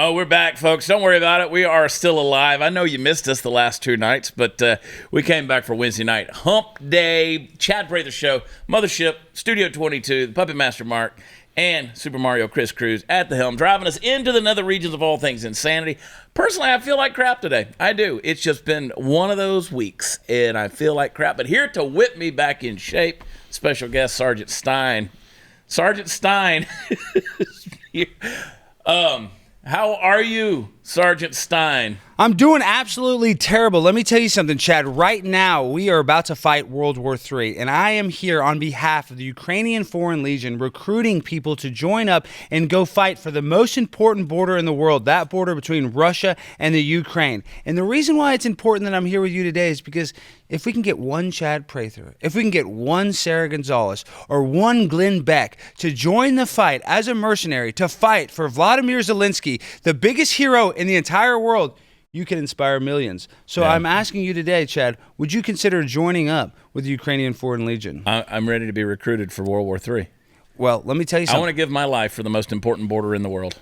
Oh, we're back, folks. Don't worry about it. We are still alive. I know you missed us the last two nights, but we came back for Wednesday night. Hump Day, Chad Prather Show, Mothership, Studio 22, the Puppet Master Mark, and Super Mario Chris Cruz at the helm, driving us into the nether regions of all things insanity. Personally, I feel like crap today. I do. It's just been one of those weeks, and I feel like crap. But here to whip me back in shape, special guest Sergeant Stein. Sergeant Stein. How are you, Sergeant Stein? I'm doing absolutely terrible. Let me tell you something, Chad. Right now, we are about to fight World War III, and I am here on behalf of the Ukrainian Foreign Legion recruiting people to join up and go fight for the most important border in the world, that border between Russia and the Ukraine. And the reason why it's important that I'm here with you today is because if we can get one Chad Prather, if we can get one Sarah Gonzalez, or one Glenn Beck to join the fight as a mercenary to fight for Vladimir Zelenskyy, the biggest hero in the entire world, you can inspire millions. So yeah. I'm asking you today, Chad, would you consider joining up with the Ukrainian Foreign Legion? I'm ready to be recruited for World War III. Well, let me tell you something. I want to give my life for the most important border in the world.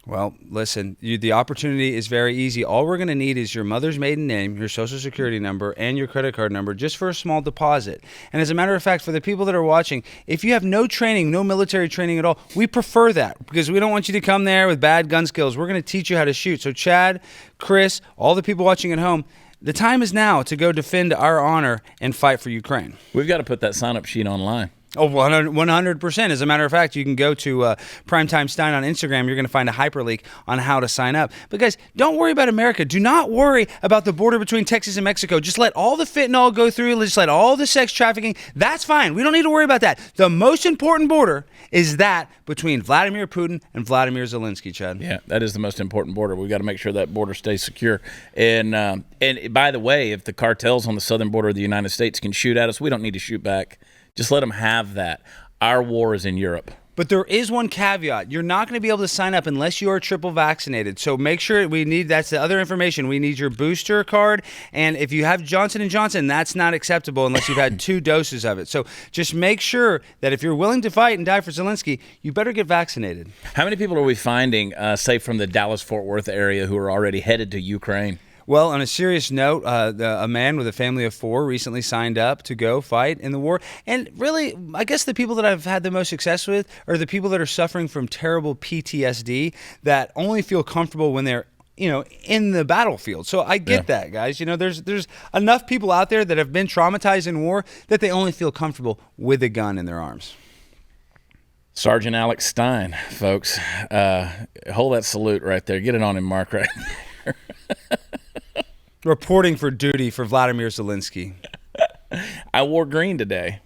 Well, listen, the opportunity is very easy. All we're going to need is your mother's maiden name, your social security number, and your credit card number just for a small deposit. And as a matter of fact, for the people that are watching, if you have no training, no military training at all, we prefer that because we don't want you to come there with bad gun skills. We're going to teach you how to shoot. So Chad, Chris, all the people watching at home, the time is now to go defend our honor and fight for Ukraine. We've got to put that sign-up sheet online. Oh, 100%. As a matter of fact, you can go to Primetime Stein on Instagram. You're going to find a hyperlink on how to sign up. But guys, don't worry about America. Do not worry about the border between Texas and Mexico. Just let all the fentanyl go through. Just let all the sex trafficking. That's fine. We don't need to worry about that. The most important border is that between Vladimir Putin and Vladimir Zelenskyy, Chad. Yeah, that is the most important border. We've got to make sure that border stays secure. And by the way, if the cartels on the southern border of the United States can shoot at us, we don't need to shoot back. Just let them have that. Our war is in Europe. But there is one caveat. You're not going to be able to sign up unless you are triple vaccinated. So make sure that's the other information. We need your booster card. And if you have Johnson & Johnson, that's not acceptable unless you've had 2 doses of it. So just make sure that if you're willing to fight and die for Zelenskyy, you better get vaccinated. How many people are we finding, say, from the Dallas-Fort Worth area who are already headed to Ukraine? Well, on a serious note, a man with a family of 4 recently signed up to go fight in the war. And really, I guess the people that I've had the most success with are the people that are suffering from terrible PTSD that only feel comfortable when they're in the battlefield. So I get that, guys. There's enough people out there that have been traumatized in war that they only feel comfortable with a gun in their arms. Sergeant Alex Stein, folks. Hold that salute right there. Get it on him, Mark, right there. Reporting for duty for Vladimir Zelenskyy. I wore green today.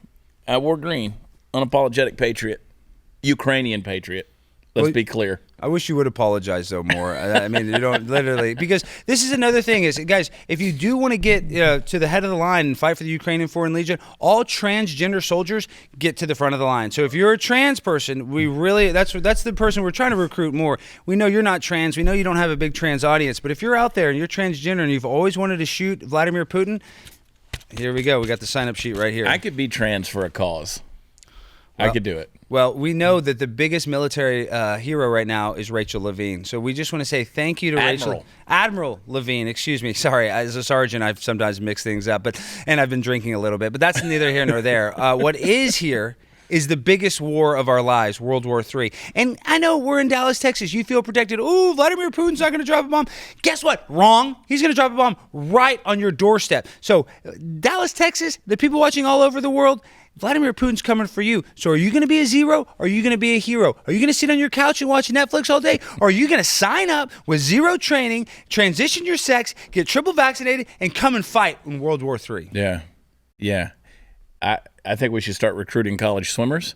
I wore green. Unapologetic patriot. Ukrainian patriot. Let's be clear. I wish you would apologize, though, more. I mean, you don't literally. Because this is another thing is, guys, if you do want to get to the head of the line and fight for the Ukrainian Foreign Legion, all transgender soldiers get to the front of the line. So if you're a trans person, that's the person we're trying to recruit more. We know you're not trans. We know you don't have a big trans audience. But if you're out there and you're transgender and you've always wanted to shoot Vladimir Putin, here we go. We got the sign-up sheet right here. I could be trans for a cause. I could do it. Well, we know that the biggest military hero right now is Rachel Levine. So we just want to say thank you to Admiral Levine. Excuse me. Sorry, as a sergeant, I've sometimes mixed things up, and I've been drinking a little bit. But that's neither here nor there. What is here is the biggest war of our lives, World War III. And I know we're in Dallas, Texas. You feel protected. Ooh, Vladimir Putin's not going to drop a bomb. Guess what? Wrong. He's going to drop a bomb right on your doorstep. So Dallas, Texas, the people watching all over the world, Vladimir Putin's coming for you. So are you going to be a zero or are you going to be a hero? Are you going to sit on your couch and watch Netflix all day? Or are you going to sign up with zero training, transition your sex, get triple vaccinated, and come and fight in World War III? Yeah. I think we should start recruiting college swimmers.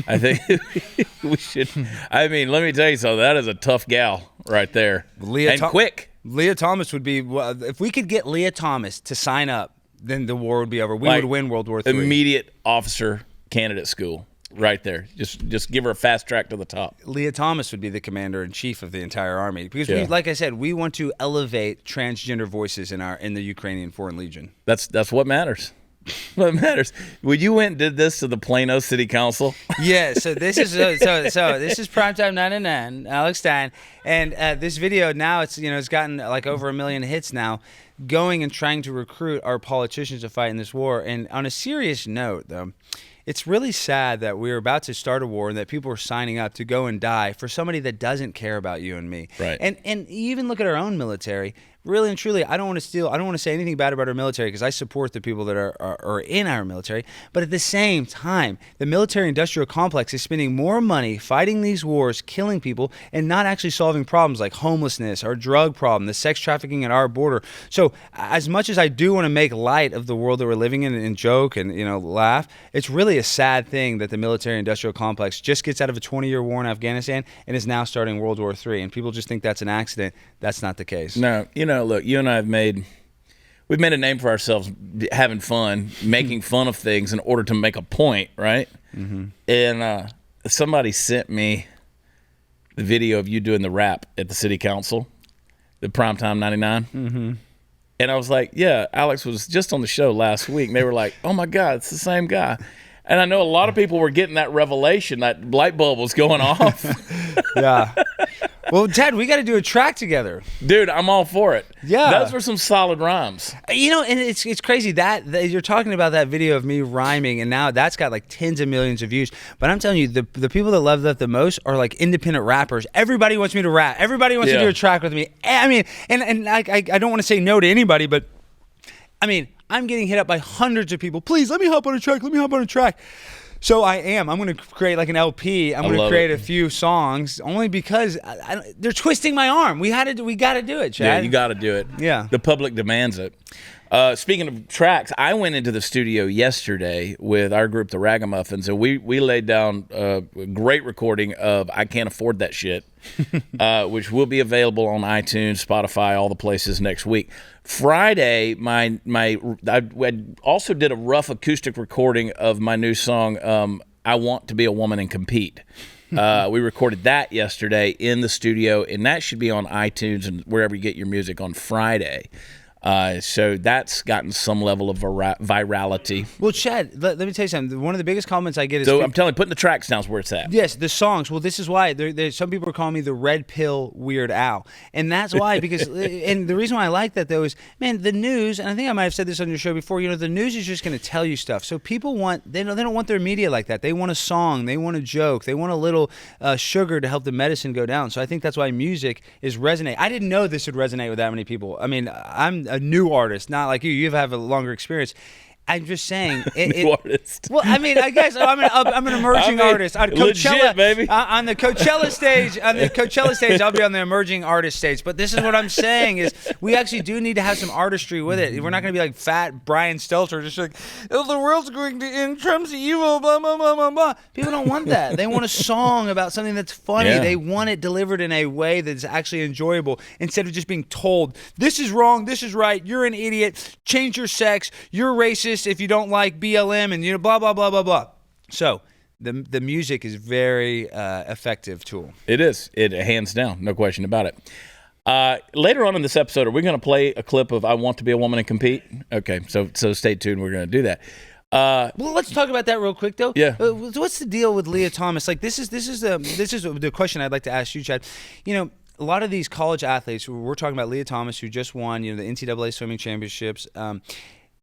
I think we should. I mean, let me tell you something. That is a tough gal right there. Quick. Lia Thomas would be, if we could get Lia Thomas to sign up, then the war would be over. We would win World War III. Immediate officer candidate school right there. Just give her a fast track to the top. Lia Thomas would be the commander-in-chief of the entire army. Because, we, like I said, we want to elevate transgender voices in the Ukrainian Foreign Legion. That's what matters. What matters? When you went and did this to the Plano City Council? Yeah, so this is this is Primetime 99, Alex Stein, and this video now it's gotten like over 1 million hits now, going and trying to recruit our politicians to fight in this war. And on a serious note, though, it's really sad that we're about to start a war and that people are signing up to go and die for somebody that doesn't care about you and me. Right. And even look at our own military. Really and truly, I don't want to say anything bad about our military because I support the people that are in our military. But at the same time, the military-industrial complex is spending more money fighting these wars, killing people, and not actually solving problems like homelessness, our drug problem, the sex trafficking at our border. So as much as I do want to make light of the world that we're living in and joke and laugh, it's really a sad thing that the military-industrial complex just gets out of a 20-year war in Afghanistan and is now starting World War III. And people just think that's an accident. That's not the case. No, look, you and I we've made a name for ourselves having fun, making fun of things in order to make a point, right? Mm-hmm. And somebody sent me the video of you doing the rap at the city council, the Primetime 99. Mm-hmm. And I was like, yeah, Alex was just on the show last week. And they were like, oh, my God, it's the same guy. And I know a lot of people were getting that revelation, that light bulb was going off. Yeah. Well, Ted, we got to do a track together. Dude, I'm all for it. Yeah. Those were some solid rhymes. And it's crazy that you're talking about that video of me rhyming, and now that's got like tens of millions of views. But I'm telling you, the people that love that the most are like independent rappers. Everybody wants me to rap. Everybody wants to do a track with me. I mean, and I don't want to say no to anybody, but I mean, I'm getting hit up by hundreds of people. Please, let me hop on a track. Let me hop on a track. So I am. I'm going to create like an LP. I'm going to create a few songs only because they're twisting my arm. We got to do it, Chad. Yeah, you got to do it. Yeah. The public demands it. Speaking of tracks, I went into the studio yesterday with our group, the Ragamuffins, and we laid down a great recording of I Can't Afford That Shit, which will be available on iTunes, Spotify, all the places next week. Friday, I also did a rough acoustic recording of my new song, I Want to Be a Woman and Compete. We recorded that yesterday in the studio, and that should be on iTunes and wherever you get your music on Friday. So that's gotten some level of virality. Well, Chad, let me tell you something. One of the biggest comments I get is... So I'm telling you, putting the tracks down is where it's at. Yes, the songs. Well, this is why. Some people are calling me the Red Pill Weird Al. And that's why, because... and the reason why I like that, though, is, man, the news, and I think I might have said this on your show before, the news is just going to tell you stuff. So people they don't want their media like that. They want a song. They want a joke. They want a little sugar to help the medicine go down. So I think that's why music is resonating. I didn't know this would resonate with that many people. I mean, I'm a new artist, not like you have a longer experience. I'm just saying. New artist. Well, I mean, I guess I'm an emerging artist on Coachella, legit, baby. On the Coachella stage. On the Coachella stage, I'll be on the emerging artist stage. But this is what I'm saying is, we actually do need to have some artistry with it. We're not going to be like fat Brian Stelter, just like, oh, the world's going to end. Trump's evil. Blah blah blah blah blah. People don't want that. They want a song about something that's funny. Yeah. They want it delivered in a way that's actually enjoyable instead of just being told, this is wrong, this is right. You're an idiot. Change your sex. You're racist if you don't like BLM and blah blah blah blah blah. So the music is very effective tool. It is. It hands down, no question about it. Later on in this episode, are we going to play a clip of "I Want to Be a Woman and Compete"? Okay, so stay tuned. We're going to do that. Well, let's talk about that real quick, though. Yeah. What's the deal with Lia Thomas? Like, this is the question I'd like to ask you, Chad. A lot of these college athletes. We're talking about Lia Thomas, who just won the NCAA swimming championships.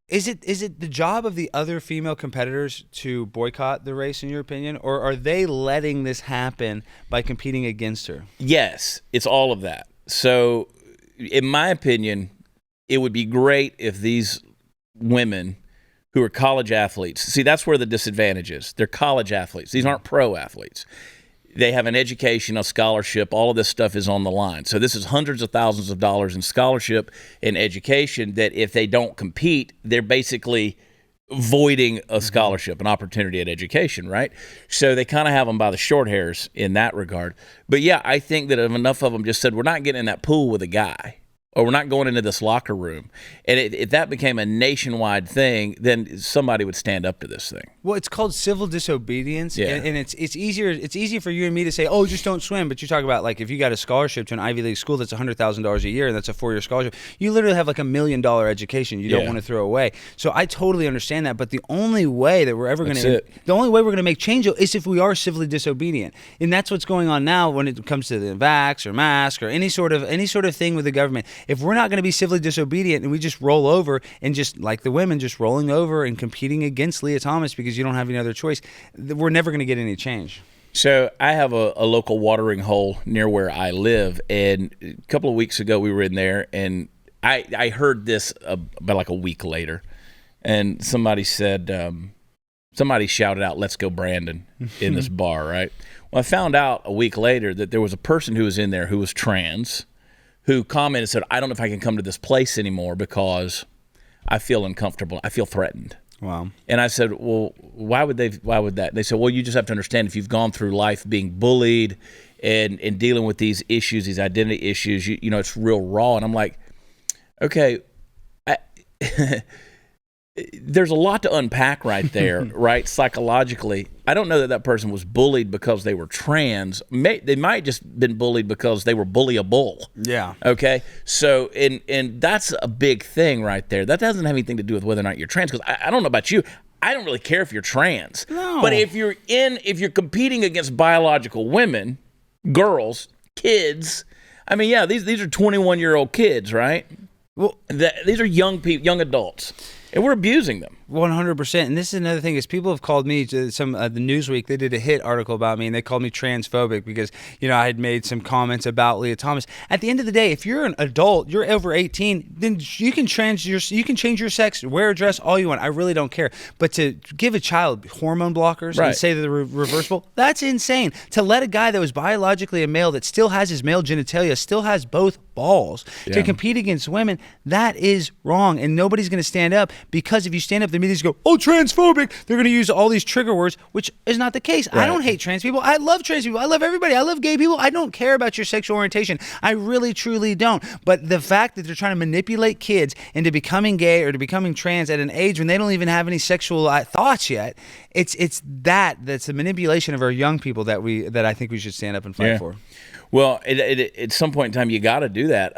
Is it the job of the other female competitors to boycott the race, in your opinion, or are they letting this happen by competing against her? Yes, it's all of that. So, in my opinion, it would be great if these women who are college athletes, see, that's where the disadvantage is. They're college athletes. These aren't pro athletes. They have an education, a scholarship. All of this stuff is on the line. So this is hundreds of thousands of dollars in scholarship and education that if they don't compete, they're basically voiding a scholarship, an opportunity at education, right? So they kind of have them by the short hairs in that regard. But yeah, I think that if enough of them just said, we're not getting in that pool with a guy, or we're not going into this locker room. And if that became a nationwide thing, then somebody would stand up to this thing. Well, it's called civil disobedience, Yeah. and it's easier. It's easy for you and me to say, "Oh, just don't swim." But you talk about like if you got a scholarship to an Ivy League school that's $100,000 a year, and that's a 4-year scholarship, you literally have like $1 million education you don't want to throw away. So I totally understand that. But the only way that we're ever going to make change is if we are civilly disobedient, and that's what's going on now when it comes to the vax or mask or any sort of thing with the government. If we're not going to be civilly disobedient and we just roll over and just like the women just rolling over and competing against Lia Thomas because you don't have any other choice, we're never going to get any change. So I have a local watering hole near where I live, and a couple of weeks ago we were in there, and I heard this about like a week later, and somebody said, somebody shouted out, "Let's go Brandon," in this bar, right? Well, I found out a week later that there was a person who was in there who was trans, who commented and said, "I don't know if I can come to this place anymore because I feel uncomfortable. I feel threatened." Wow. And I said, "Well, why would that?" They said, "Well, you just have to understand if you've gone through life being bullied and dealing with these issues, these identity issues, you know, it's real raw." And I'm like, okay, there's a lot to unpack right there, right? Psychologically, I don't know that person was bullied because they were trans. They might just been bullied because they were bullyable. Yeah. Okay. So, and that's a big thing right there. That doesn't have anything to do with whether or not you're trans. Because I don't know about you, I don't really care if you're trans. No. But if you're competing against biological women, girls, kids, I mean, yeah, these are 21-year-old kids, right? Well, these are young people, young adults. And we're abusing them. 100%. And this is another thing is people have called me to the Newsweek. They did a hit article about me, and they called me transphobic because, you know, I had made some comments about Lia Thomas. At the end of the day, if you're an adult, you're over 18, then you can change your sex, wear a dress, all you want. I really don't care. But to give a child hormone blockers and say that they're reversible, that's insane. To let a guy that was biologically a male that still has his male genitalia, still has both balls, to compete against women, that is wrong. And nobody's going to stand up, because if you stand up, the media's go, "Oh, transphobic." They're going to use all these trigger words, which is not the case. Right. I don't hate trans people. I love trans people. I love everybody. I love gay people. I don't care about your sexual orientation. I really, truly don't. But the fact that they're trying to manipulate kids into becoming gay or to becoming trans at an age when they don't even have any sexual thoughts yet, that's the manipulation of our young people that I think we should stand up and fight for. Well, at some point in time, you got to do that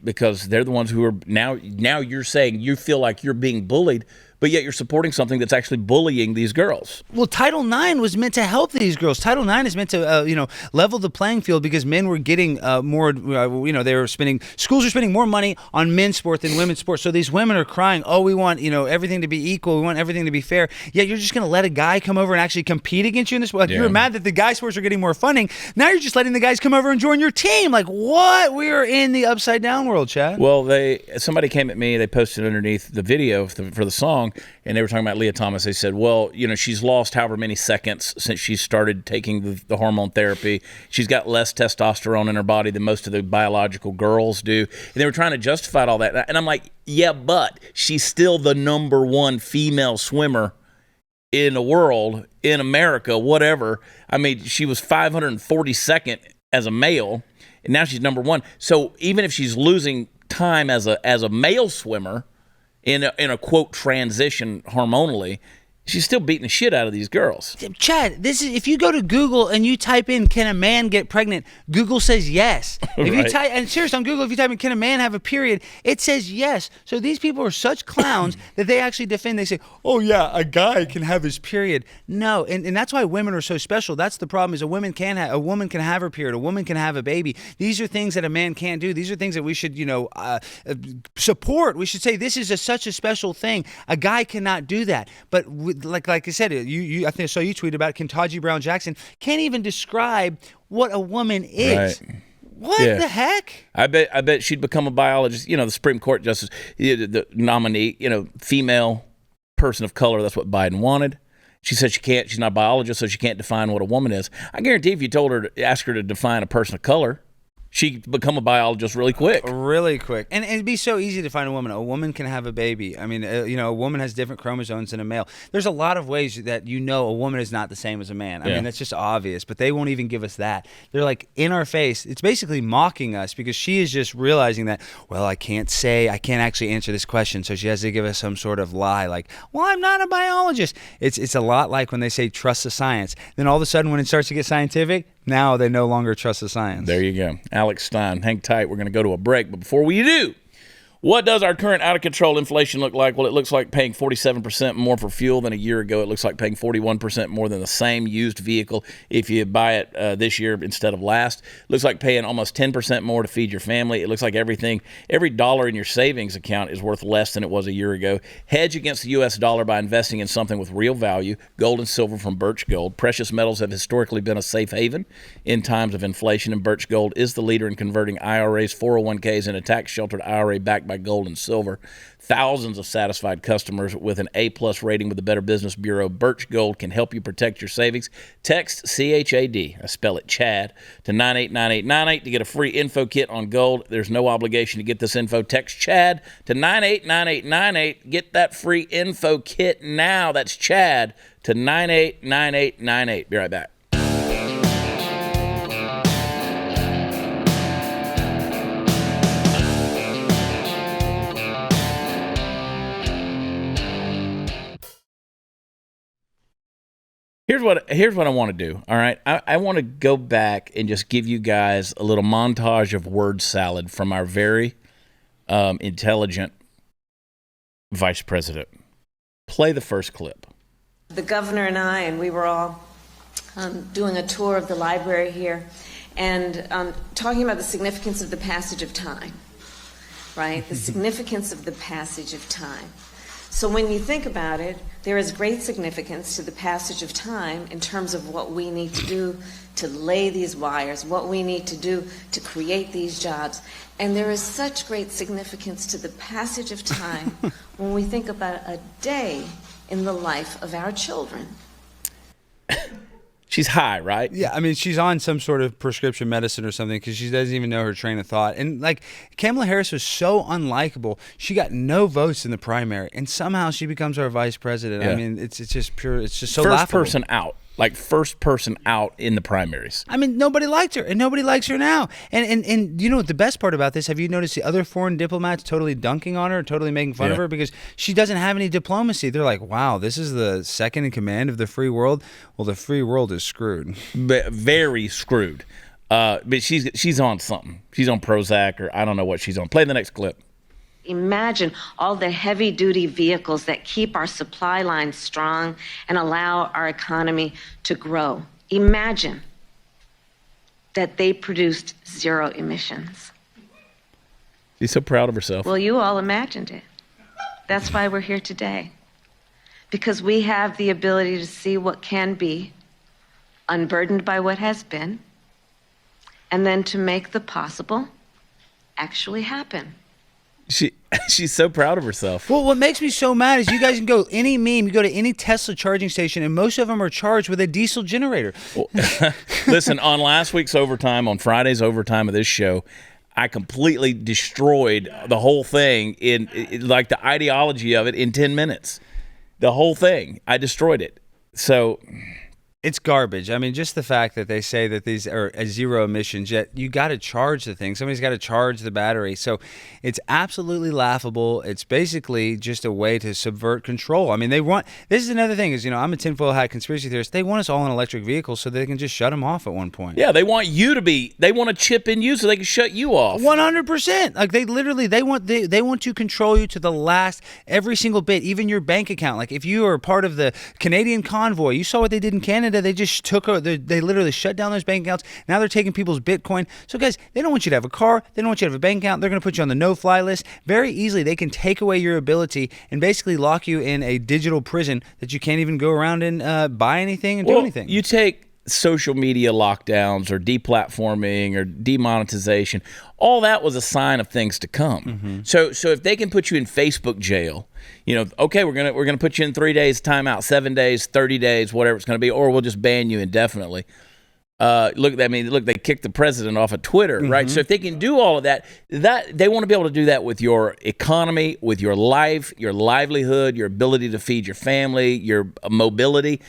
because they're the ones who are now you're saying you feel like you're being bullied, but yet you're supporting something that's actually bullying these girls. Well, Title IX was meant to help these girls. Title IX is meant to, level the playing field because men were getting more, schools are spending more money on men's sport than women's sport. So these women are crying, "Oh, we want, everything to be equal. We want everything to be fair." Yet you're just going to let a guy come over and actually compete against you in this. Like, you were mad that the guy sports are getting more funding. Now you're just letting the guys come over and join your team. Like, what? We are in the upside down world, Chad. Well, somebody came at me. They posted underneath the video for the song, and they were talking about Lia Thomas. They said, "Well, she's lost however many seconds since she started taking the hormone therapy. She's got less testosterone in her body than most of the biological girls do." And they were trying to justify all that. And I'm like, yeah, but she's still the number one female swimmer in the world, in America, whatever. I mean, she was 542nd as a male, and now she's number one. So even if she's losing time as a male swimmer in a quote transition hormonally, she's still beating the shit out of these girls. Chad, if you go to Google and you type in "can a man get pregnant," Google says yes. If you type, and seriously, on Google, if you type in "can a man have a period," it says yes. So these people are such clowns that they actually defend. They say, "Oh yeah, a guy can have his period." No, and that's why women are so special. That's the problem. Is a woman can have her period. A woman can have a baby. These are things that a man can't do. These are things that we should support. We should say this is such a special thing. A guy cannot do that. But like I said, I think I saw you tweet about Kentucky Brown Jackson can't even describe what a woman is. Right. What the heck? I bet she'd become a biologist. The Supreme Court justice, the nominee, female person of color. That's what Biden wanted. She said she can't. She's not a biologist, so she can't define what a woman is. I guarantee if you asked her to define a person of color, She'd become a biologist really quick. Really quick. And it'd be so easy to find a woman. A woman can have a baby. I mean, a woman has different chromosomes than a male. There's a lot of ways that a woman is not the same as a man. I mean, that's just obvious, but they won't even give us that. They're like in our face. It's basically mocking us because she is just realizing that, well, I can't actually answer this question, so she has to give us some sort of lie like, well, I'm not a biologist. It's a lot like when they say trust the science. Then all of a sudden when it starts to get scientific, now they no longer trust the science. There you go. Alex Stein, hang tight. We're going to go to a break. But before we do, what does our current out-of-control inflation look like? Well, it looks like paying 47% more for fuel than a year ago. It looks like paying 41% more than the same used vehicle if you buy it this year instead of last. It looks like paying almost 10% more to feed your family. It looks like every dollar in your savings account is worth less than it was a year ago. Hedge against the U.S. dollar by investing in something with real value. Gold and silver from Birch Gold. Precious metals have historically been a safe haven in times of inflation, and Birch Gold is the leader in converting IRAs, 401ks, and a tax-sheltered IRA backed by gold and silver. Thousands of satisfied customers with an A+ rating with the Better Business Bureau. Birch Gold can help you protect your savings. Text CHAD, I spell it Chad, to 989898 to get a free info kit on gold. There's no obligation to get this info. Text Chad to 989898. Get that free info kit now. That's Chad to 989898. Be right back. Here's what I want to do, all right? I want to go back and just give you guys a little montage of word salad from our very intelligent vice president. Play the first clip. The governor and we were all doing a tour of the library here and talking about the significance of the passage of time, right? The significance of the passage of time. So when you think about it, there is great significance to the passage of time in terms of what we need to do to lay these wires, what we need to do to create these jobs. And there is such great significance to the passage of time when we think about a day in the life of our children. She's high, right? Yeah, I mean, she's on some sort of prescription medicine or something because she doesn't even know her train of thought. And, like, Kamala Harris was so unlikable. She got no votes in the primary, and somehow she becomes our vice president. Yeah. I mean, it's just pure, it's just so First laughable. person out. Like, first person out in the primaries. I mean, nobody liked her, and nobody likes her now. And you know what the best part about this? Have you noticed the other foreign diplomats totally dunking on her, totally making fun of her because she doesn't have any diplomacy? They're like, wow, this is the second in command of the free world? Well, the free world is screwed. Very screwed. But she's on something. She's on Prozac, or I don't know what she's on. Play the next clip. Imagine all the heavy-duty vehicles that keep our supply lines strong and allow our economy to grow. Imagine that they produced zero emissions. She's so proud of herself. Well, you all imagined it. That's why we're here today. Because we have the ability to see what can be, unburdened by what has been, and then to make the possible actually happen. She's so proud of herself. Well, what makes me so mad is you guys can go any meme, you go to any Tesla charging station, and most of them are charged with a diesel generator. Well, listen, on last week's overtime, on Friday's overtime of this show, I completely destroyed the whole thing in like the ideology of it in 10 minutes. The whole thing, I destroyed it. So it's garbage. I mean, just the fact that they say that these are zero emissions, yet you got to charge the thing. Somebody's got to charge the battery. So it's absolutely laughable. It's basically just a way to subvert control. I mean, this is another thing is, I'm a tinfoil hat conspiracy theorist. They want us all in electric vehicles so they can just shut them off at one point. Yeah, they want to chip in you so they can shut you off. 100%. Like they want to control you to the last, every single bit, even your bank account. Like if you are part of the Canadian convoy, you saw what they did in Canada. They just they literally shut down those bank accounts. Now they're taking people's Bitcoin. So guys, they don't want you to have a car. They don't want you to have a bank account. They're going to put you on the no-fly list. Very easily, they can take away your ability and basically lock you in a digital prison that you can't even go around and buy anything and do anything. You take social media lockdowns or deplatforming or demonetization. All that was a sign of things to come. Mm-hmm. So if they can put you in Facebook jail, okay, we're gonna put you in 3 days timeout, 7 days, 30 days, whatever it's gonna be, or we'll just ban you indefinitely. Look, they kicked the president off of Twitter, right? So if they can do all of that they want to be able to do that with your economy, with your life, your livelihood, your ability to feed your family, your mobility.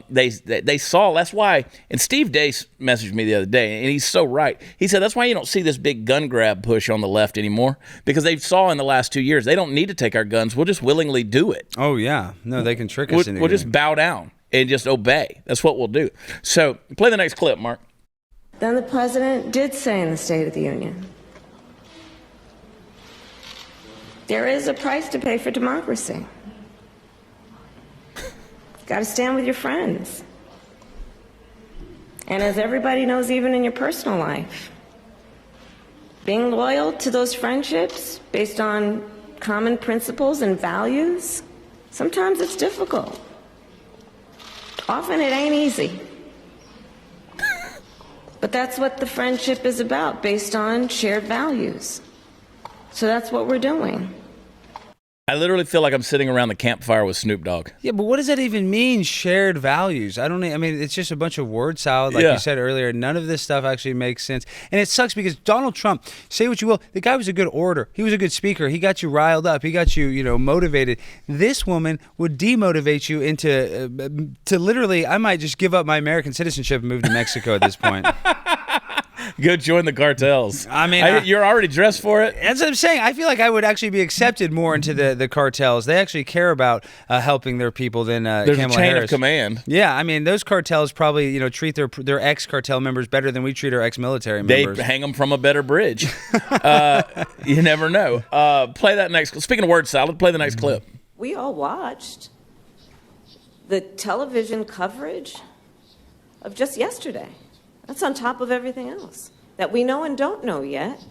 They saw, that's why, and Steve Deace messaged me the other day, and he's so right. He said that's why you don't see this big gun grab push on the left anymore, because they saw in the last 2 years they don't need to take our guns. We'll just willingly do it. Oh, yeah. No, they can trick us into We'll just bow down and just obey. That's what we'll do. So play the next clip, Mark. Then the president did say in the State of the Union, there is a price to pay for democracy. Got to stand with your friends. And as everybody knows, even in your personal life, being loyal to those friendships based on common principles and values, sometimes it's difficult. Often it ain't easy. But that's what the friendship is about, based on shared values. So that's what we're doing. I literally feel like I'm sitting around the campfire with Snoop Dogg. Yeah, but what does that even mean, shared values? I mean, it's just a bunch of word salad, like you said earlier. None of this stuff actually makes sense. And it sucks because Donald Trump, say what you will, the guy was a good orator. He was a good speaker. He got you riled up. He got you, motivated. This woman would demotivate you into, to literally, I might just give up my American citizenship and move to Mexico at this point. Go join the cartels. I mean, you're already dressed for it. That's what I'm saying. I feel like I would actually be accepted more into the cartels. They actually care about helping their people than There's Kamala a chain Harris. of command. Yeah, I mean, those cartels probably treat their ex-cartel members better than we treat our ex-military members. They hang them from a better bridge. You never know. Play that next. Speaking of word salad, play the next clip. We all watched the television coverage of just yesterday. That's on top of everything else that we know and don't know yet,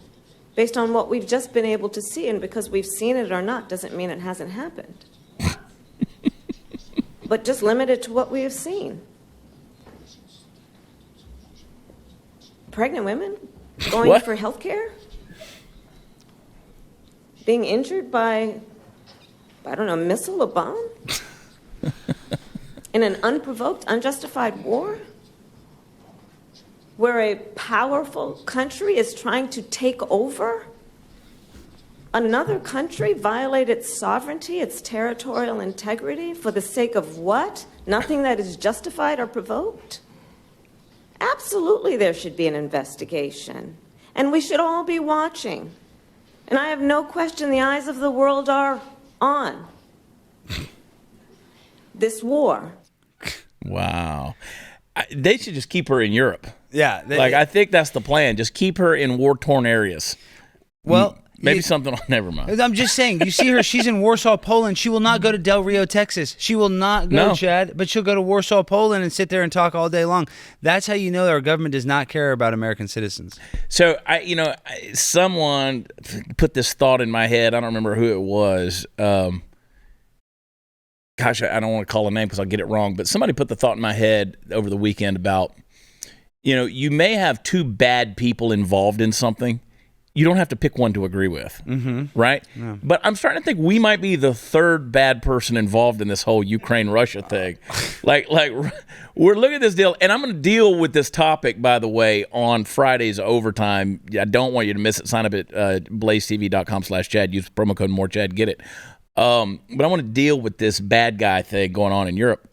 based on what we've just been able to see. And because we've seen it or not doesn't mean it hasn't happened. But just limited to what we have seen. Pregnant women going for health care, being injured by, I don't know, a missile, a bomb, in an unprovoked, unjustified war, where a powerful country is trying to take over another country, violate its sovereignty, its territorial integrity, for the sake of what? Nothing that is justified or provoked? Absolutely, there should be an investigation. And we should all be watching. And I have no question the eyes of the world are on this war. Wow. They should just keep her in Europe. Yeah. I think that's the plan. Just keep her in war-torn areas. Well, maybe something. Never mind. I'm just saying. You see her. She's in Warsaw, Poland. She will not go to Del Rio, Texas. She will not go, Chad. But she'll go to Warsaw, Poland, and sit there and talk all day long. That's how you know our government does not care about American citizens. So someone put this thought in my head. I don't remember who it was. Gosh, I don't want to call a name because I'll get it wrong. But somebody put the thought in my head over the weekend about, you may have two bad people involved in something. You don't have to pick one to agree with, right? Yeah. But I'm starting to think we might be the third bad person involved in this whole Ukraine-Russia thing. Like we're looking at this deal, and I'm going to deal with this topic, by the way, on Friday's Overtime. I don't want you to miss it. Sign up at blazetv.com/Chad. Use promo code MORECHAD. Get it. But I want to deal with this bad guy thing going on in Europe.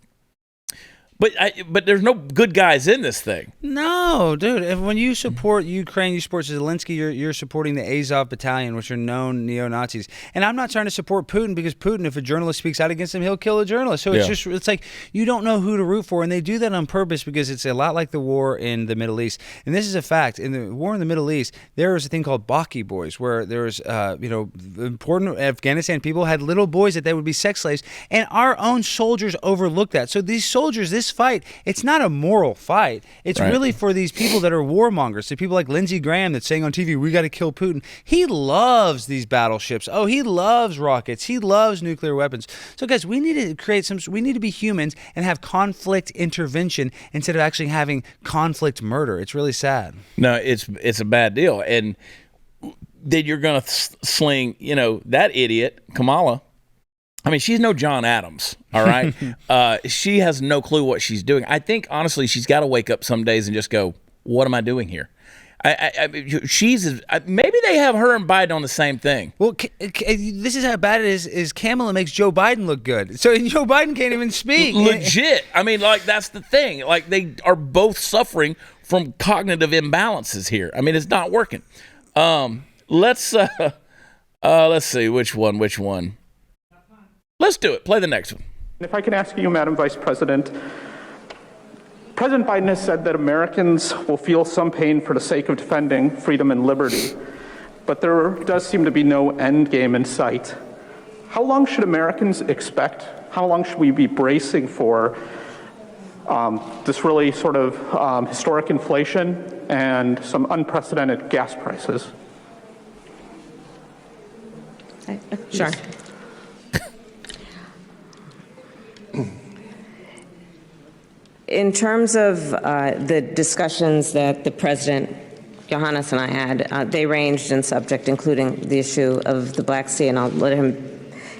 But there's no good guys in this thing. No, dude. When you support Ukraine, you support Zelenskyy, you're supporting the Azov Battalion, which are known neo-Nazis. And I'm not trying to support Putin because Putin, if a journalist speaks out against him, he'll kill a journalist. So it's like you don't know who to root for. And they do that on purpose because it's a lot like the war in the Middle East. And this is a fact. In the war in the Middle East, there was a thing called Baki boys, where there was, important Afghanistan people had little boys that they would be sex slaves. And our own soldiers overlooked that. So these soldiers, this fight, it's not a moral fight. It's really for these people that are warmongers. So people like Lindsey Graham that's saying on TV, we got to kill Putin. He loves these battleships. Oh, he loves rockets. He loves nuclear weapons. So guys, we need to we need to be humans and have conflict intervention instead of actually having conflict murder. It's really sad. No, it's a bad deal. And then you're going to sling, that idiot, Kamala, I mean, she's no John Adams, all right? She has no clue what she's doing. I think, honestly, she's got to wake up some days and just go, what am I doing here? Maybe they have her and Biden on the same thing. Well, this is how bad it is Kamala makes Joe Biden look good. So Joe Biden can't even speak. Legit. I mean, like, that's the thing. Like, they are both suffering from cognitive imbalances here. I mean, it's not working. Let's see, which one? Let's do it. Play the next one. If I can ask you, Madam Vice President, President Biden has said that Americans will feel some pain for the sake of defending freedom and liberty, but there does seem to be no end game in sight. How long should Americans expect? How long should we be bracing for this really sort of historic inflation and some unprecedented gas prices? Sure. In terms of the discussions that the President, Johannes, and I had, they ranged in subject, including the issue of the Black Sea, and I'll let him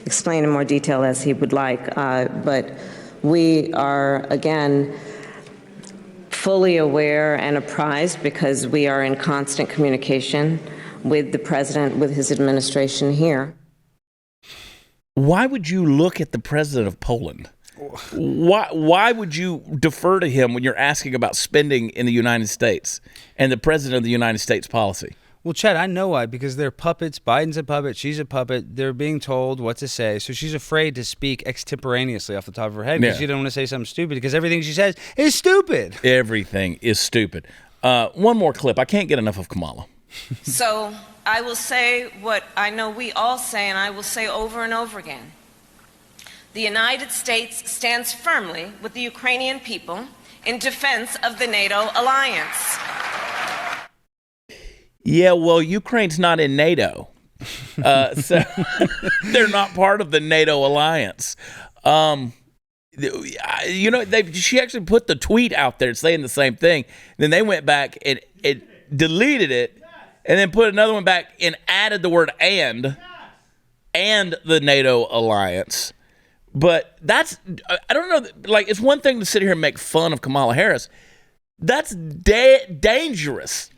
explain in more detail as he would like. But we are, again, fully aware and apprised, because we are in constant communication with the President, with his administration here. Why would you look at the President of Poland? Why would you defer to him when you're asking about spending in the United States and the President of the United States policy? Well, Chad, I know why, because they're puppets. Biden's a puppet. She's a puppet. They're being told what to say. So she's afraid to speak extemporaneously off the top of her head because she don't want to say something stupid, because everything she says is stupid. Everything is stupid. One more clip. I can't get enough of Kamala. So I will say what I know we all say, and I will say over and over again. The United States stands firmly with the Ukrainian people in defense of the NATO alliance. Yeah, well, Ukraine's not in NATO. So they're not part of the NATO alliance. She actually put the tweet out there saying the same thing. Then they went back and deleted it, and then put another one back and added the word and the NATO alliance. But that's, I don't know, like, it's one thing to sit here and make fun of Kamala Harris. That's dangerous.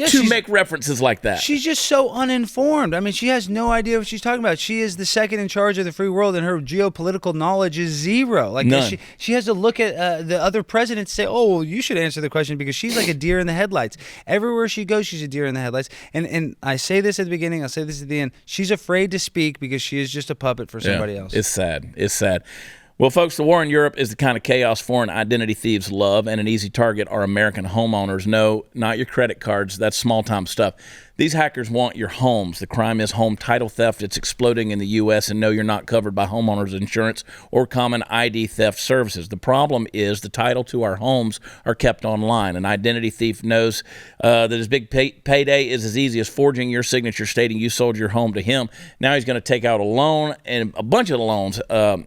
To make references like that. She's just so uninformed. I mean, she has no idea what she's talking about. She is the second in charge of the free world, and her geopolitical knowledge is zero. Like, none. She has to look at the other presidents and say, oh, well, you should answer the question, because she's like a deer in the headlights. Everywhere she goes, she's a deer in the headlights. And I say this at the beginning, I'll say this at the end. She's afraid to speak because she is just a puppet for somebody else. It's sad. It's sad. Well, folks, the war in Europe is the kind of chaos foreign identity thieves love, and an easy target are American homeowners. No, not your credit cards. That's small-time stuff. These hackers want your homes. The crime is home title theft. It's exploding in the U.S., and no, you're not covered by homeowners insurance or common ID theft services. The problem is the title to our homes are kept online. An identity thief knows that his big payday is as easy as forging your signature stating you sold your home to him. Now he's going to take out a loan, and a bunch of loans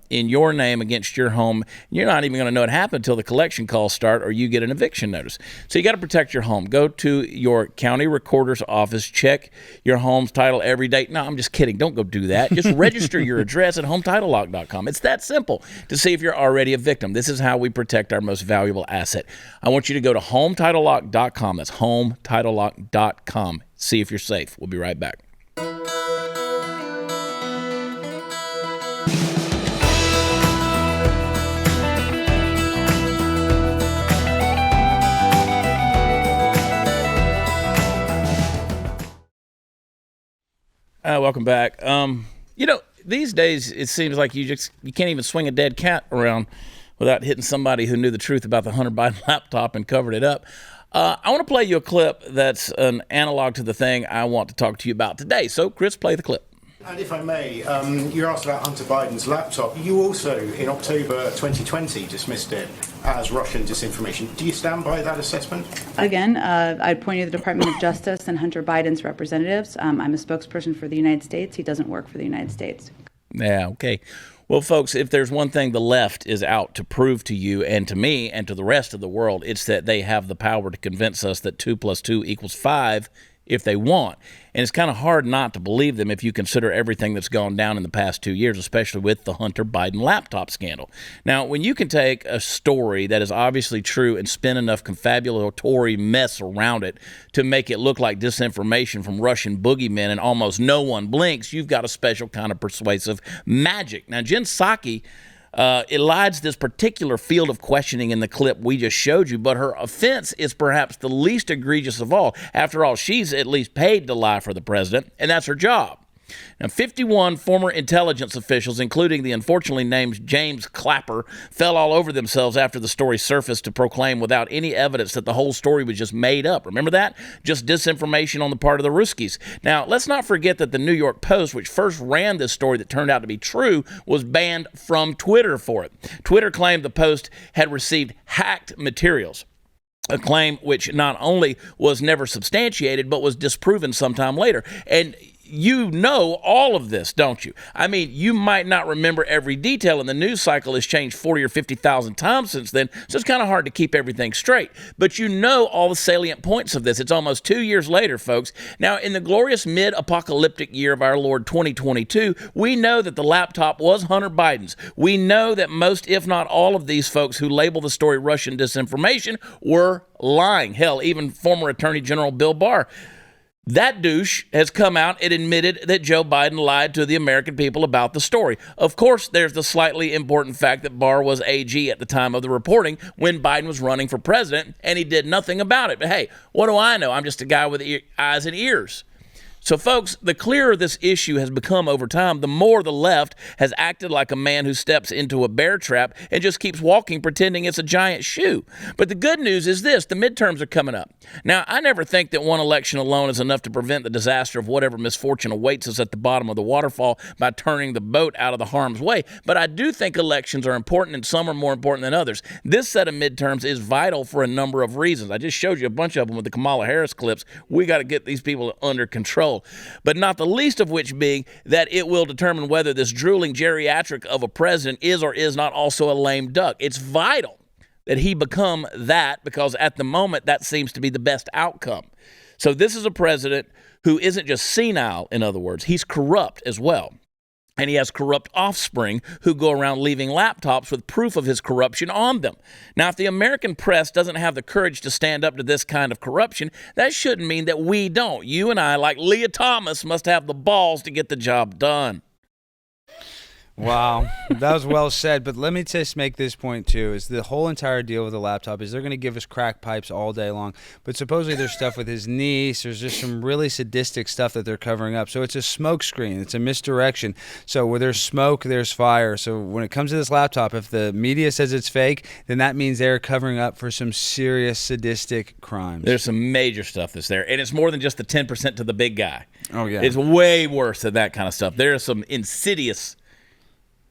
in your name against your home. You're not even going to know it happened until the collection calls start or you get an eviction notice. So you got to protect your home. Go to your county recorder's office. Check your home's title every day. No, I'm just kidding. Don't go do that. Just register your address at HometitleLock.com. It's that simple to see if you're already a victim. This is how we protect our most valuable asset. I want you to go to HometitleLock.com. That's HometitleLock.com. See if you're safe. We'll be right back. Welcome back. These days it seems like you can't even swing a dead cat around without hitting somebody who knew the truth about the Hunter Biden laptop and covered it up. I want to play you a clip that's an analog to the thing I want to talk to you about today. So, Chris, play the clip. And if I may, you asked about Hunter Biden's laptop. You also, in October 2020, dismissed it as Russian disinformation. Do you stand by that assessment? Again, I'd point you to the Department of Justice and Hunter Biden's representatives. I'm a spokesperson for the United States. He doesn't work for the United States. Yeah, okay. Well, folks, if there's one thing the left is out to prove to you and to me and to the rest of the world, it's that they have the power to convince us that 2 + 2 = 5 if they want. And it's kind of hard not to believe them if you consider everything that's gone down in the past 2 years, especially with the Hunter Biden laptop scandal. Now, when you can take a story that is obviously true and spin enough confabulatory mess around it to make it look like disinformation from Russian boogeymen and almost no one blinks, you've got a special kind of persuasive magic. Now, Jen Psaki elides this particular field of questioning in the clip we just showed you, but her offense is perhaps the least egregious of all. After all, she's at least paid to lie for the president, and that's her job. Now, 51 former intelligence officials, including the unfortunately named James Clapper, fell all over themselves after the story surfaced to proclaim without any evidence that the whole story was just made up. Remember that? Just disinformation on the part of the Ruskies. Now, let's not forget that the New York Post, which first ran this story that turned out to be true, was banned from Twitter for it. Twitter claimed the Post had received hacked materials, a claim which not only was never substantiated, but was disproven sometime later. And you know all of this, don't you? I mean, you might not remember every detail, and the news cycle has changed 40 or 50,000 times since then, so it's kind of hard to keep everything straight. But you know all the salient points of this. It's almost 2 years later, folks. Now, in the glorious mid-apocalyptic year of our Lord 2022, we know that the laptop was Hunter Biden's. We know that most, if not all, of these folks who label the story Russian disinformation were lying. Hell, even former Attorney General Bill Barr, that douche, has come out and admitted that Joe Biden lied to the American people about the story. Of course, there's the slightly important fact that Barr was AG at the time of the reporting when Biden was running for president, and he did nothing about it. But hey, what do I know? I'm just a guy with eyes and ears. So, folks, the clearer this issue has become over time, the more the left has acted like a man who steps into a bear trap and just keeps walking pretending it's a giant shoe. But the good news is this: the midterms are coming up. Now, I never think that one election alone is enough to prevent the disaster of whatever misfortune awaits us at the bottom of the waterfall by turning the boat out of the harm's way. But I do think elections are important, and some are more important than others. This set of midterms is vital for a number of reasons. I just showed you a bunch of them with the Kamala Harris clips. We got to get these people under control. But not the least of which being that it will determine whether this drooling geriatric of a president is or is not also a lame duck. It's vital that he become that, because at the moment that seems to be the best outcome. So this is a president who isn't just senile, in other words, he's corrupt as well. And he has corrupt offspring who go around leaving laptops with proof of his corruption on them. Now, if the American press doesn't have the courage to stand up to this kind of corruption, that shouldn't mean that we don't. You and I, like Lia Thomas, must have the balls to get the job done. Wow, that was well said. But let me just make this point too: is the whole entire deal with the laptop is they're going to give us crack pipes all day long. But supposedly there's stuff with his niece. There's just some really sadistic stuff that they're covering up. So it's a smoke screen. It's a misdirection. So where there's smoke, there's fire. So when it comes to this laptop, if the media says it's fake, then that means they're covering up for some serious sadistic crimes. There's some major stuff that's there, and it's more than just the 10% to the big guy. Oh yeah, it's way worse than that kind of stuff. There's some insidious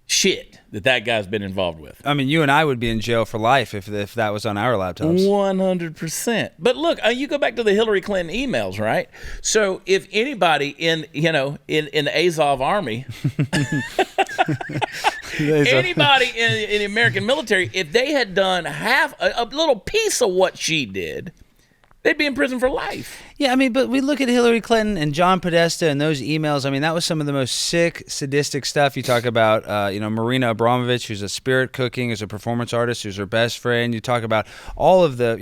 shit that guy's been involved with. I mean, you and I would be in jail for life if that was on our laptops. 100%. But look, you go back to the Hillary Clinton emails, right? So if anybody in the Azov army, anybody in the American military, if they had done half a little piece of what she did, they'd be in prison for life. Yeah, I mean, but we look at Hillary Clinton and John Podesta and those emails. I mean, that was some of the most sick, sadistic stuff. You talk about, Marina Abramovich, who's a spirit cooking, who's a performance artist, who's her best friend. You talk about all of the,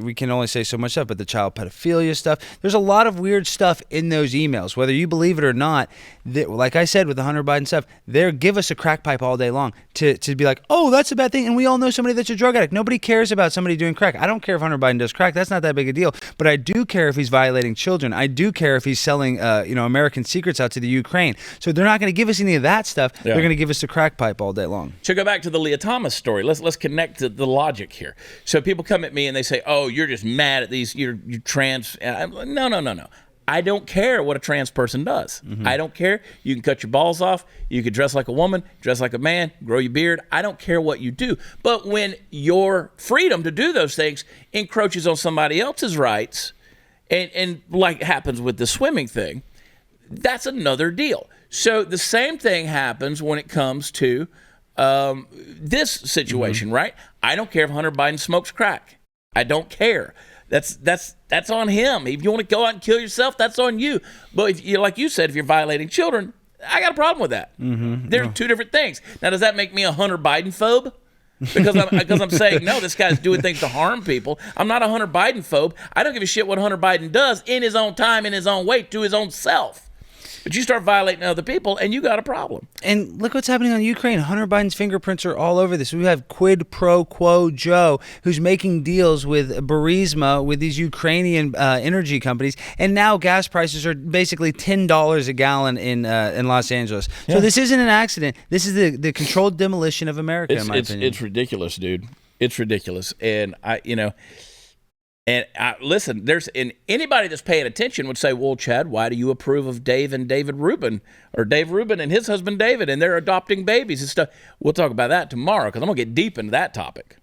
we can only say so much stuff, but the child pedophilia stuff. There's a lot of weird stuff in those emails, whether you believe it or not. Like I said with the Hunter Biden stuff, they give us a crack pipe all day long to be like, oh, that's a bad thing. And we all know somebody that's a drug addict. Nobody cares about somebody doing crack. I don't care if Hunter Biden does crack. That's not that big a deal. But I do care if he's violating children. I do care if he's selling, American secrets out to the Ukraine. So they're not going to give us any of that stuff. Yeah. They're going to give us the crack pipe all day long. So go back to the Lia Thomas story. Let's connect to the logic here. So people come at me and they say, "Oh, you're just mad at these. You're trans." No. I don't care what a trans person does. Mm-hmm. I don't care. You can cut your balls off. You can dress like a woman, dress like a man, grow your beard. I don't care what you do. But when your freedom to do those things encroaches on somebody else's rights, and like happens with the swimming thing, that's another deal. So the same thing happens when it comes to this situation, mm-hmm. right? I don't care if Hunter Biden smokes crack. I don't care. That's on him. If you want to go out and kill yourself, that's on you. But if you, like you said, if you're violating children, I got a problem with that. They're two different things. Now, does that make me a Hunter Biden phobe? Because I'm saying, no, this guy's doing things to harm people. I'm not a Hunter Biden phobe. I don't give a shit what Hunter Biden does in his own time, in his own way, to his own self. But you start violating other people, and you got a problem. And look what's happening on Ukraine. Hunter Biden's fingerprints are all over this. We have quid pro quo Joe, who's making deals with Burisma, with these Ukrainian energy companies, and now gas prices are basically $10 a gallon in Los Angeles. So this isn't an accident. This is the controlled demolition of America, in my opinion. It's ridiculous, dude. It's ridiculous. And listen, anybody that's paying attention would say, well, Chad, why do you approve of Dave and David Rubin, or Dave Rubin and his husband David, and they're adopting babies and stuff? We'll talk about that tomorrow, because I'm going to get deep into that topic.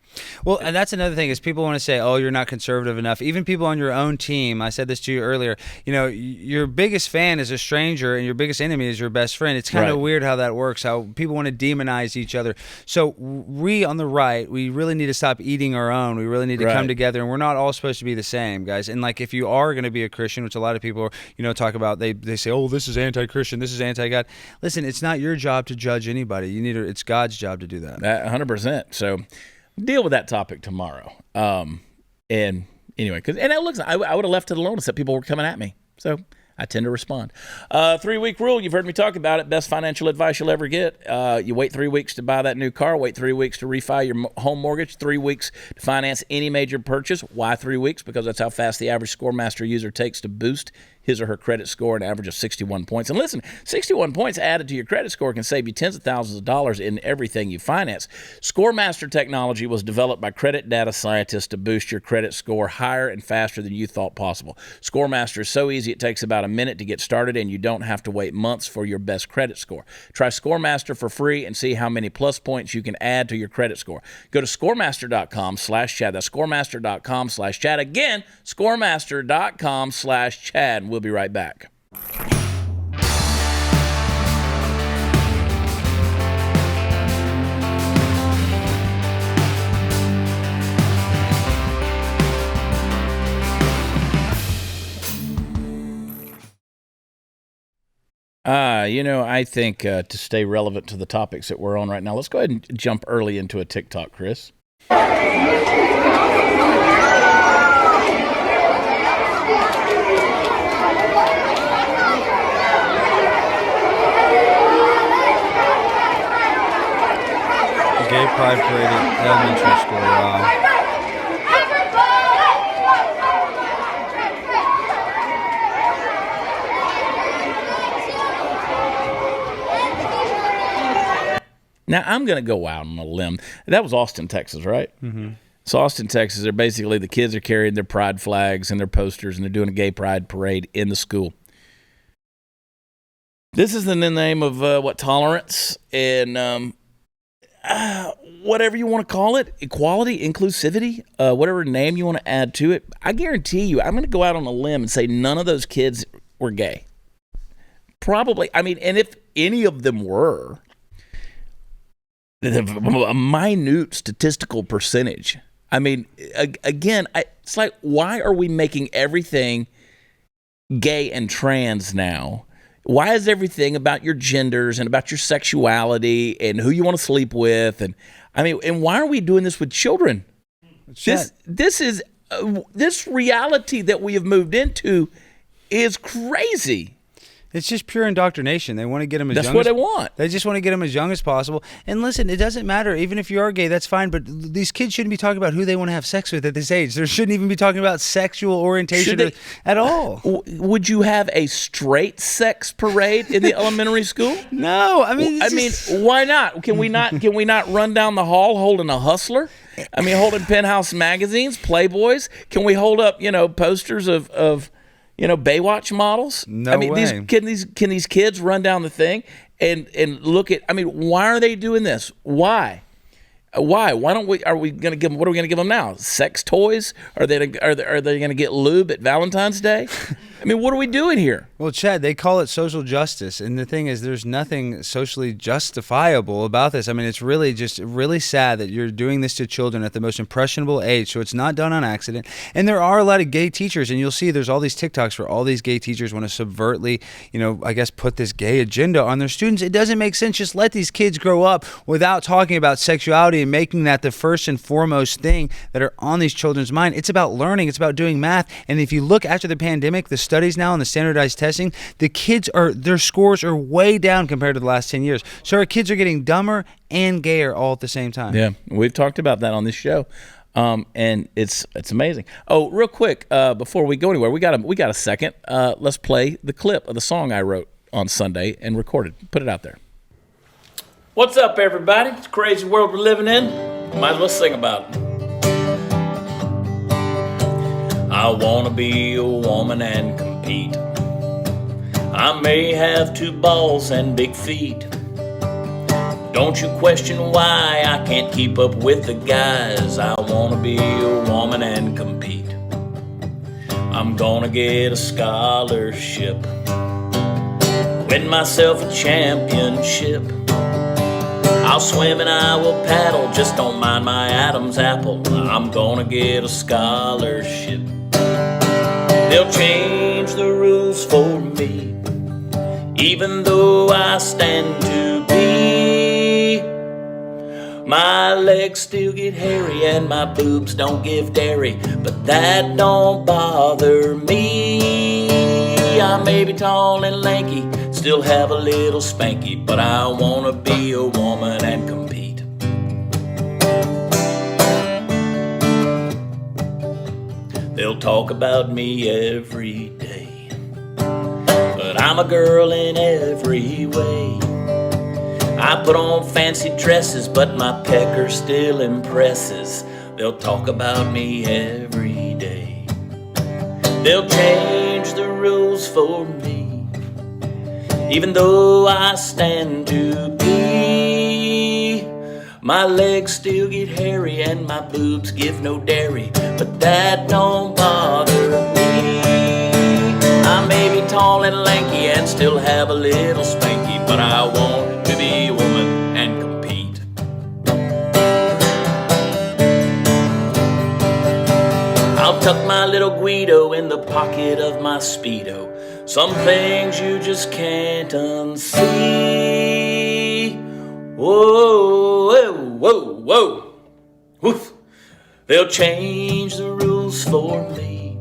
Well, and that's another thing is people want to say, oh, you're not conservative enough. Even people on your own team, I said this to you earlier, your biggest fan is a stranger and your biggest enemy is your best friend. It's kind of weird how that works, how people want to demonize each other. So we on the right, we really need to stop eating our own. We really need to come together, and we're not all supposed to be the same, guys. And like if you are going to be a Christian, which a lot of people talk about, they say, oh, this is anti-Christian, this is anti-God. Listen, it's not your job to judge anybody. It's God's job to do that. 100%. So deal with that topic tomorrow. And anyway, and it looks, I would have left it alone except people were coming at me. So I tend to respond. 3-week rule, you've heard me talk about it. Best financial advice you'll ever get. You wait 3 weeks to buy that new car. Wait 3 weeks to refi your home mortgage. 3 weeks to finance any major purchase. Why 3 weeks? Because that's how fast the average ScoreMaster user takes to boost his or her credit score, an average of 61 points. And listen, 61 points added to your credit score can save you tens of thousands of dollars in everything you finance. ScoreMaster technology was developed by credit data scientists to boost your credit score higher and faster than you thought possible. ScoreMaster is so easy, it takes about a minute to get started, and you don't have to wait months for your best credit score. Try ScoreMaster for free and see how many plus points you can add to your credit score. Go to ScoreMaster.com/Chad. That's ScoreMaster.com/Chad. Again, ScoreMaster.com/Chad. We'll be right back. I think to stay relevant to the topics that we're on right now, let's go ahead and jump early into a TikTok, Chris. Gay Pride Parade at elementary school. Now, I'm going to go out on a limb. That was Austin, Texas, right? Mm-hmm. So Austin, Texas, they're basically, the kids are carrying their pride flags and their posters, and they're doing a gay pride parade in the school. This is in the name of, tolerance and whatever you want to call it, equality, inclusivity, whatever name you want to add to it. I guarantee you, I'm going to go out on a limb and say none of those kids were gay. Probably, and if any of them were, a minute statistical percentage. Again, it's like, why are we making everything gay and trans now? Why is everything about your genders and about your sexuality and who you want to sleep with? And why are we doing this with children? This reality that we have moved into is crazy. It's just pure indoctrination. They want to get them as young. That's what they want. They just want to get them as young as possible. And listen, it doesn't matter. Even if you are gay, that's fine. But these kids shouldn't be talking about who they want to have sex with at this age. They shouldn't even be talking about sexual orientation at all. Would you have a straight sex parade in the elementary school? No. Why not? Can we not run down the hall holding a Hustler? Holding Penthouse magazines, Playboys? Can we hold up, posters of Baywatch models? No way. Can these kids run down the thing and look at? Why are they doing this? Why? Why don't we? Are we going to give them? What are we going to give them now? Sex toys? Are they going to get lube at Valentine's Day? I mean, what are we doing here? Well, Chad, they call it social justice, and the thing is, there's nothing socially justifiable about this. I mean, it's really just really sad that you're doing this to children at the most impressionable age, so it's not done on accident. And there are a lot of gay teachers, and you'll see there's all these TikToks where all these gay teachers want to subvertly, I guess, put this gay agenda on their students. It doesn't make sense. Just let these kids grow up without talking about sexuality and making that the first and foremost thing that are on these children's mind. It's about learning. It's about doing math. And if you look after the pandemic, the studies now and the standardized testing, the kids their scores are way down compared to the last 10 years. So our kids are getting dumber and gayer all at the same time. Yeah, we've talked about that on this show. And it's amazing. Oh, real quick, before we go anywhere, we got a second. Let's play the clip of the song I wrote on Sunday and recorded. Put it out there. What's up, everybody? It's a crazy world we're living in. Might as well sing about it. I want to be a woman and compete. I may have 2 balls and big feet. Don't you question why I can't keep up with the guys. I want to be a woman and compete. I'm gonna get a scholarship, win myself a championship. I'll swim and I will paddle, just don't mind my Adam's apple. I'm gonna get a scholarship. They'll change the rules for me, even though I stand to be. My legs still get hairy and my boobs don't give dairy, but that don't bother me. I may be tall and lanky, still have a little spanky, but I wanna be a woman and compete. They'll talk about me every day, but I'm a girl in every way. I put on fancy dresses, but my pecker still impresses. They'll talk about me every day. They'll change the rules for me, even though I stand to be. My legs still get hairy and my boobs give no dairy, but that don't bother me. I may be tall and lanky and still have a little spanky, but I want to be a woman and compete. I'll tuck my little Guido in the pocket of my Speedo. Some things you just can't unsee. Whoa, whoa, whoa, whoa. Woof. They'll change the rules for me,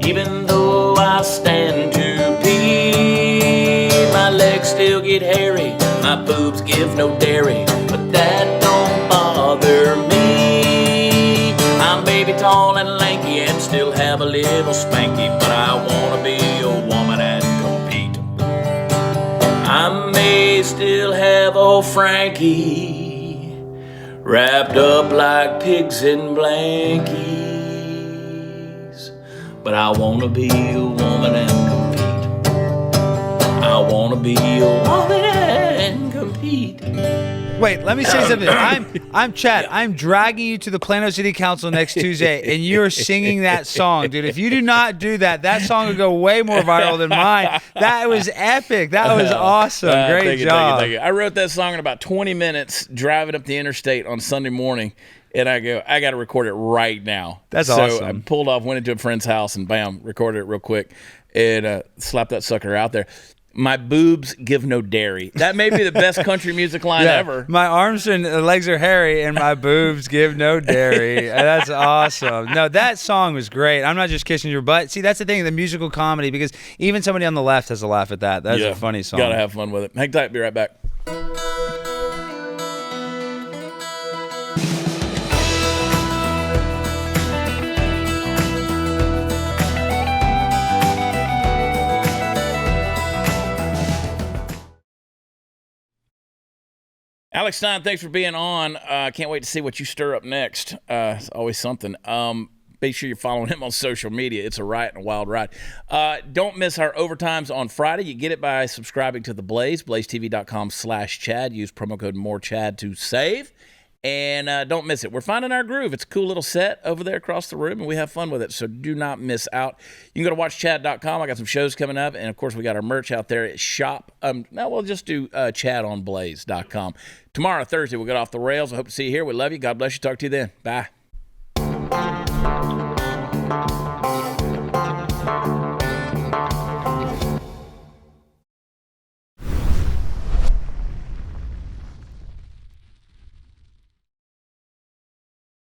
even though I stand to be. My legs still get hairy, my boobs give no dairy, but that don't bother me. I may be tall and lanky and still have a little spanky, but I wanna be a woman and compete. I may still have old Frankie wrapped up like pigs in blankies, but I wanna be a woman and compete. I wanna be a woman and compete. Wait, let me say something. I'm Chad. I'm dragging you to the Plano City Council next Tuesday, and you're singing that song, dude. If you do not do that, that song would go way more viral than mine. That was epic. That was awesome. Great job. Thank you. I wrote that song in about 20 minutes driving up the interstate on Sunday morning, and I got to record it right now. That's awesome. So I pulled off, went into a friend's house, and bam, recorded it real quick, and slapped that sucker out there. My boobs give no dairy. That may be the best country music line ever. My arms and legs are hairy, and my boobs give no dairy. That's awesome. No, that song was great. I'm not just kissing your butt. See, that's the thing, the musical comedy, because even somebody on the left has a laugh at that. That's a funny song. Got to have fun with it. Hang tight. Be right back. Alex Stein, thanks for being on. Can't wait to see what you stir up next. It's always something. Be sure you're following him on social media. It's a riot and a wild ride. Don't miss our overtimes on Friday. You get it by subscribing to The Blaze, blazetv.com/Chad. Use promo code MORECHAD to save. And don't miss it. We're finding our groove. It's a cool little set over there across the room, and we have fun with it. So do not miss out. You can go to watchchad.com. I got some shows coming up. And, of course, we got our merch out there at shop. Now we'll just do chadonblaze.com. Tomorrow, Thursday, we'll get off the rails. I hope to see you here. We love you. God bless you. Talk to you then. Bye.